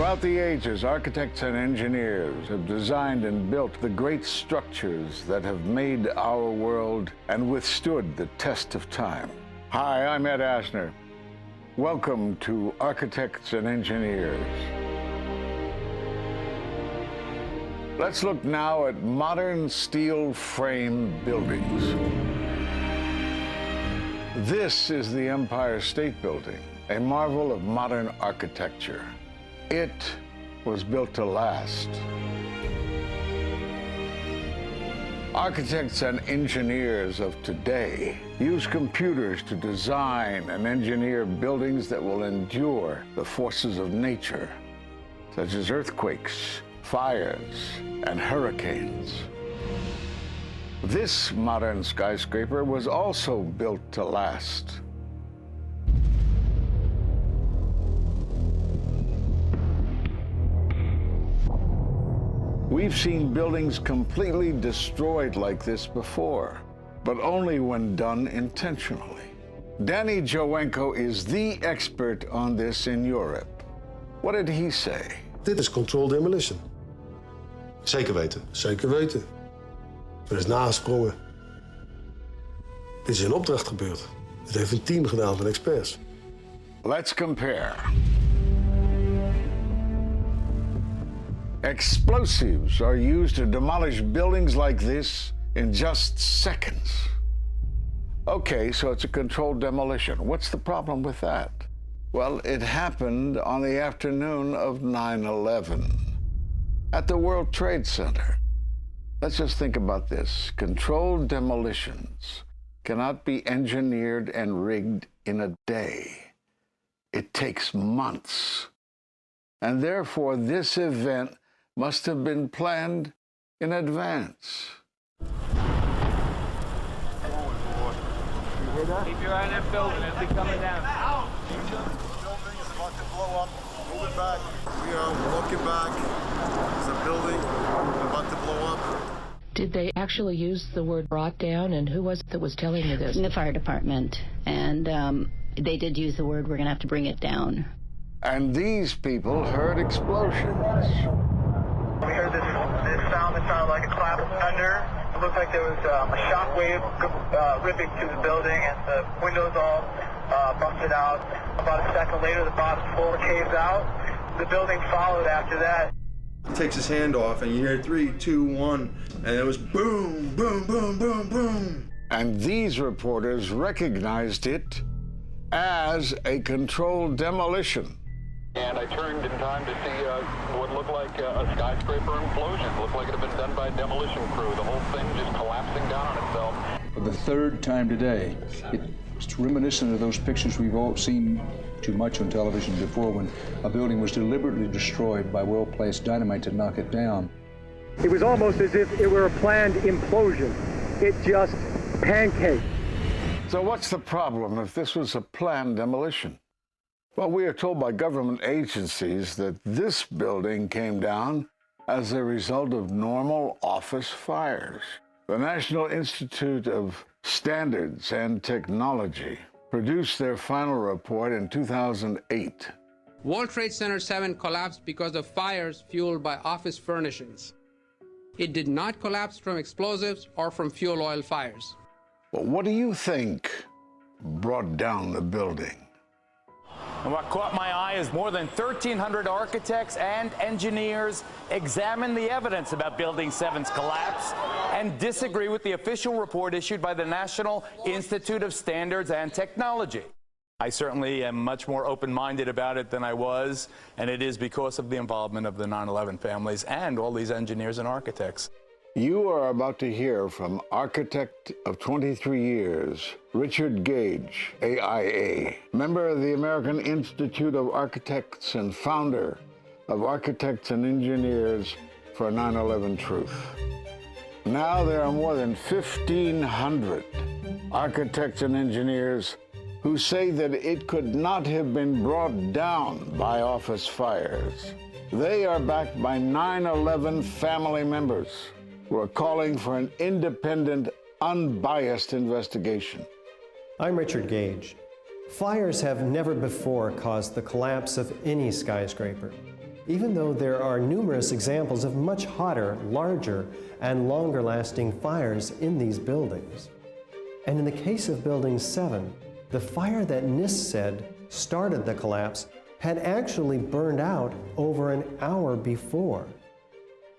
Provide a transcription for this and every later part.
Throughout the ages, architects and engineers have designed and built the great structures that have made our world and withstood the test of time. Hi, I'm Ed Asner. Welcome to Architects and Engineers. Let's look now at modern steel frame buildings. This is the Empire State Building, a marvel of modern architecture. It was built to last. Architects and engineers of today use computers to design and engineer buildings that will endure the forces of nature, such as earthquakes, fires, and hurricanes. This modern skyscraper was also built to last. We've seen buildings completely destroyed like this before, but only when done intentionally. Danny Jowenko is the expert on this in Europe. What did he say? Dit is controlled demolition. Zeker weten. Zeker weten. Er is nagesprongen. Dit is in opdracht gebeurd. Het heeft een team gedaan van experts. Let's compare. Explosives are used to demolish buildings like this in just seconds. Okay, so it's a controlled demolition. What's the problem with that? Well, it happened on the afternoon of 9/11 at the World Trade Center. Let's just think about this. Controlled demolitions cannot be engineered and rigged in a day. It takes months. And therefore, this event must have been planned in advance. You hear that? Keep your eye on that building as they're coming down. The building is about to blow up. Moving back. We are walking back. There's a building about to blow up. Did they actually use the word brought down, and who was it that was telling you this? The fire department, and they did use the word, we're going to have to bring it down. And these people heard explosions. We heard this sound that sounded like a clap of thunder. It looked like there was a shock wave ripping through the building, and the windows all busted out. About a second later, the bottom floor caves out. The building followed after that. He takes his hand off, and you hear 3, 2, 1, and it was boom, boom, boom, boom, boom. And these reporters recognized it as a controlled demolition. And I turned in time to see what looked like a skyscraper implosion. It looked like it had been done by a demolition crew. The whole thing just collapsing down on itself. For the third time today, it's reminiscent of those pictures we've all seen too much on television before, when a building was deliberately destroyed by well-placed dynamite to knock it down. It was almost as if it were a planned implosion. It just pancaked. So what's the problem if this was a planned demolition? Well, we are told by government agencies that this building came down as a result of normal office fires. The National Institute of Standards and Technology produced their final report in 2008. World Trade Center 7 collapsed because of fires fueled by office furnishings. It did not collapse from explosives or from fuel oil fires. But what do you think brought down the building? And what caught my eye is more than 1,300 architects and engineers examine the evidence about Building 7's collapse and disagree with the official report issued by the National Institute of Standards and Technology. I certainly am much more open-minded about it than I was, and it is because of the involvement of the 9/11 families and all these engineers and architects. You are about to hear from architect of 23 years, Richard Gage, AIA, member of the American Institute of Architects and founder of Architects and Engineers for 9/11 Truth. Now there are more than 1,500 architects and engineers who say that it could not have been brought down by office fires. They are backed by 9/11 family members who are calling for an independent, unbiased investigation. I'm Richard Gage. Fires have never before caused the collapse of any skyscraper. even though there are numerous examples of much hotter, larger, and longer-lasting fires in these buildings. And in the case of Building 7, the fire that NIST said started the collapse had actually burned out over an hour before.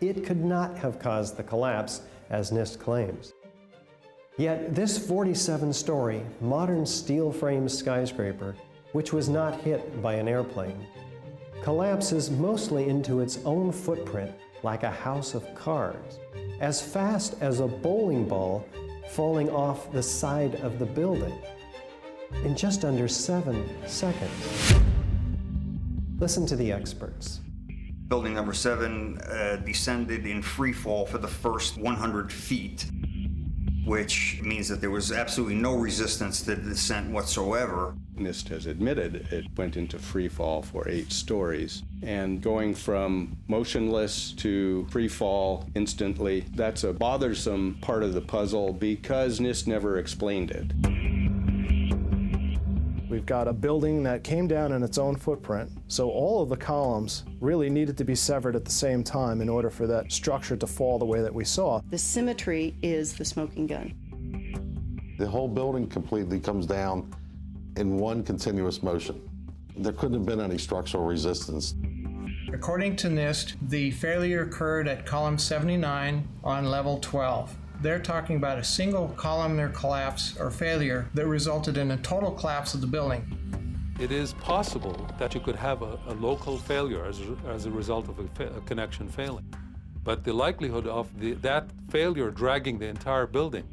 It could not have caused the collapse, as NIST claims. Yet this 47-story, modern steel-framed skyscraper, which was not hit by an airplane, collapses mostly into its own footprint like a house of cards, as fast as a bowling ball falling off the side of the building, in just under 7 seconds. Listen to the experts. Building number 7 descended in free fall for the first 100 feet, which means that there was absolutely no resistance to the descent whatsoever. NIST has admitted it went into free fall for 8 stories. And going from motionless to free fall instantly, that's a bothersome part of the puzzle because NIST never explained it. We've got a building that came down in its own footprint, so all of the columns really needed to be severed at the same time in order for that structure to fall the way that we saw. The symmetry is the smoking gun. The whole building completely comes down in one continuous motion. There couldn't have been any structural resistance. According to NIST, the failure occurred at column 79 on level 12. They're talking about a single columnar collapse or failure that resulted in a total collapse of the building. It is possible that you could have a local failure as a result of a connection failing. But the likelihood of that failure dragging the entire building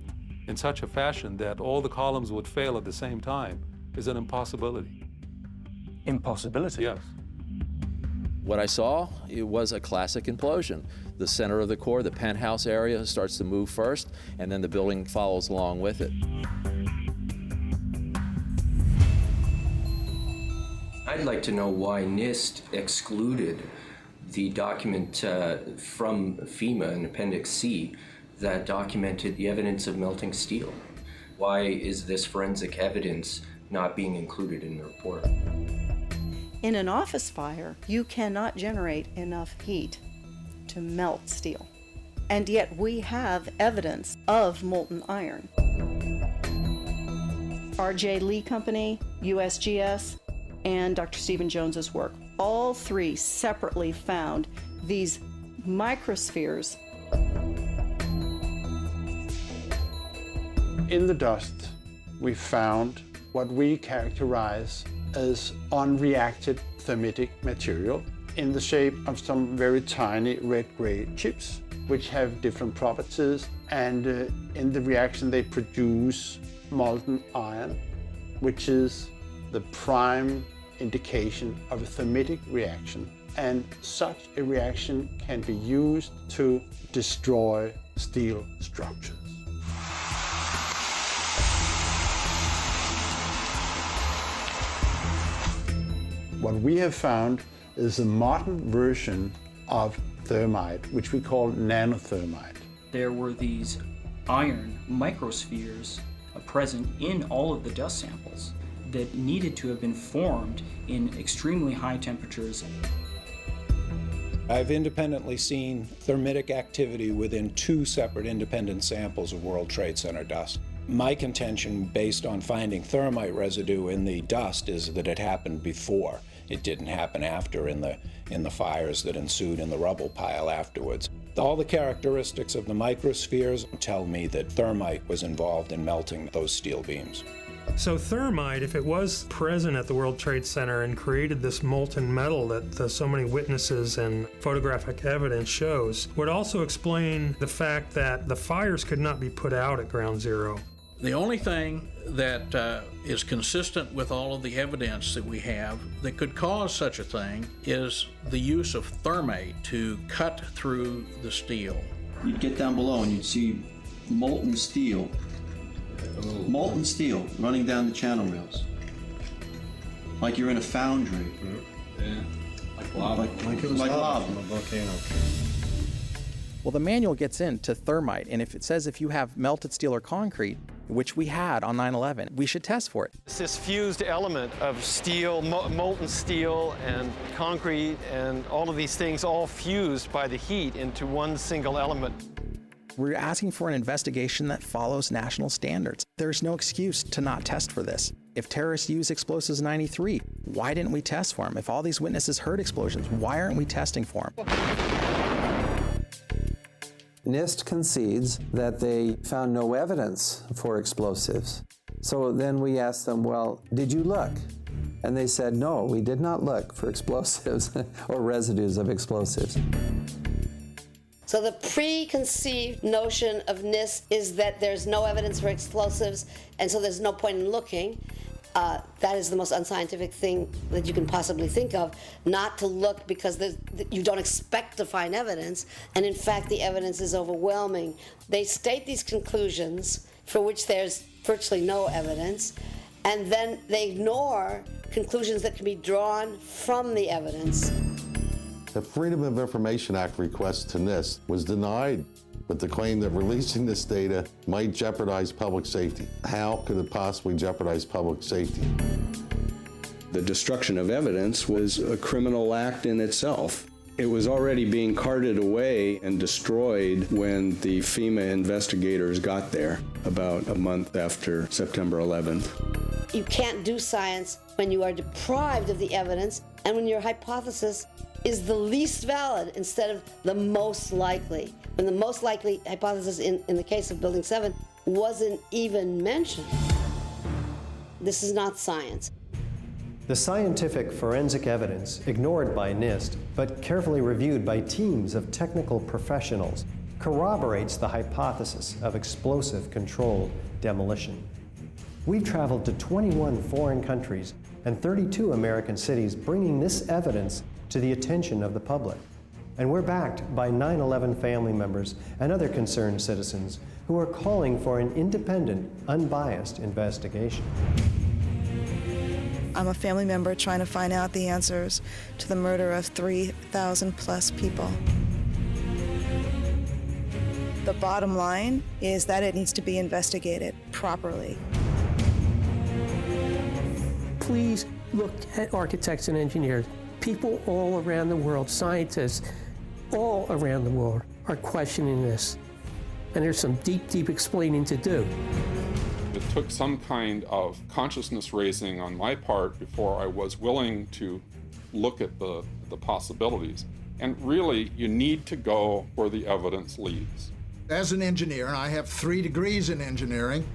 in such a fashion that all the columns would fail at the same time is an impossibility. Impossibility? Yes. What I saw, it was a classic implosion. The center of the core, the penthouse area, starts to move first, and then the building follows along with it. I'd like to know why NIST excluded the document from FEMA in Appendix C that documented the evidence of melting steel. Why is this forensic evidence not being included in the report? In an office fire, you cannot generate enough heat to melt steel. And yet we have evidence of molten iron. R.J. Lee Company, USGS, and Dr. Stephen Jones's work, all three separately found these microspheres. In the dust, we found what we characterize as unreacted thermitic material in the shape of some very tiny red-gray chips, which have different properties, and in the reaction they produce molten iron, which is the prime indication of a thermitic reaction. And such a reaction can be used to destroy steel structures. What we have found is a modern version of thermite, which we call nanothermite. There were these iron microspheres present in all of the dust samples that needed to have been formed in extremely high temperatures. I've independently seen thermitic activity within 2 separate independent samples of World Trade Center dust. My contention, based on finding thermite residue in the dust, is that it happened before. It didn't happen after in the fires that ensued in the rubble pile afterwards. All the characteristics of the microspheres tell me that thermite was involved in melting those steel beams. So thermite, if it was present at the World Trade Center and created this molten metal that so many witnesses and photographic evidence shows, would also explain the fact that the fires could not be put out at Ground Zero. The only thing that is consistent with all of the evidence that we have that could cause such a thing is the use of thermite to cut through the steel. You'd get down below and you'd see molten steel running down the channel rails. Like you're in a foundry. Yeah. Like lava. Like it was lava. From a volcano. Well, the manual gets into thermite, and if it says if you have melted steel or concrete, which we had on 9/11. We should test for it. It's this fused element of steel, molten steel and concrete and all of these things all fused by the heat into one single element. We're asking for an investigation that follows national standards. There's no excuse to not test for this. If terrorists used explosives in '93, why didn't we test for them? If all these witnesses heard explosions, why aren't we testing for them? NIST concedes that they found no evidence for explosives. So then we asked them, well, did you look? And they said, no, we did not look for explosives or residues of explosives. So the preconceived notion of NIST is that there's no evidence for explosives, and so there's no point in looking. That is the most unscientific thing that you can possibly think of, not to look because you don't expect to find evidence, and in fact the evidence is overwhelming. They state these conclusions for which there's virtually no evidence, and then they ignore conclusions that can be drawn from the evidence. The Freedom of Information Act request to NIST was denied with the claim that releasing this data might jeopardize public safety. How could it possibly jeopardize public safety? The destruction of evidence was a criminal act in itself. It was already being carted away and destroyed when the FEMA investigators got there about a month after September 11th. You can't do science when you are deprived of the evidence and when your hypothesis is the least valid instead of the most likely. When the most likely hypothesis in the case of Building 7 wasn't even mentioned. This is not science. The scientific forensic evidence, ignored by NIST, but carefully reviewed by teams of technical professionals, corroborates the hypothesis of explosive-controlled demolition. We've traveled to 21 foreign countries and 32 American cities, bringing this evidence to the attention of the public. And we're backed by 9/11 family members and other concerned citizens who are calling for an independent, unbiased investigation. I'm a family member trying to find out the answers to the murder of 3,000 plus people. The bottom line is that it needs to be investigated properly. Please look at architects and engineers. People all around the world, scientists all around the world are questioning this. And there's some deep, deep explaining to do. It took some kind of consciousness raising on my part before I was willing to look at the possibilities. And really, you need to go where the evidence leads. As an engineer, and I have 3 degrees in engineering,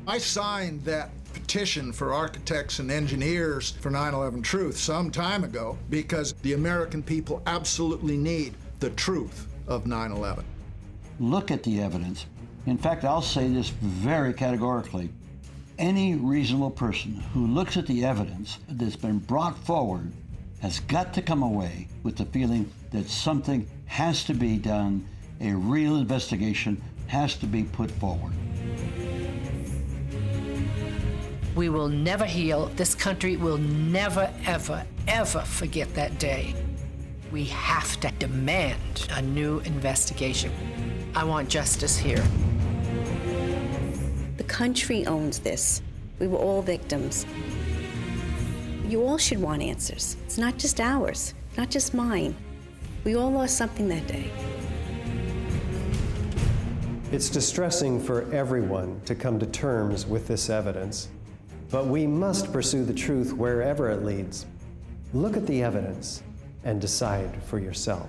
I signed that petition for architects and engineers for 9/11 Truth some time ago because the American people absolutely need the truth of 9/11. Look at the evidence. In fact, I'll say this very categorically. Any reasonable person who looks at the evidence that's been brought forward has got to come away with the feeling that something has to be done, a real investigation has to be put forward. We will never heal. This country will never, ever, ever forget that day. We have to demand a new investigation. I want justice here. The country owns this. We were all victims. You all should want answers. It's not just ours, not just mine. We all lost something that day. It's distressing for everyone to come to terms with this evidence, but we must pursue the truth wherever it leads. Look at the evidence and decide for yourself.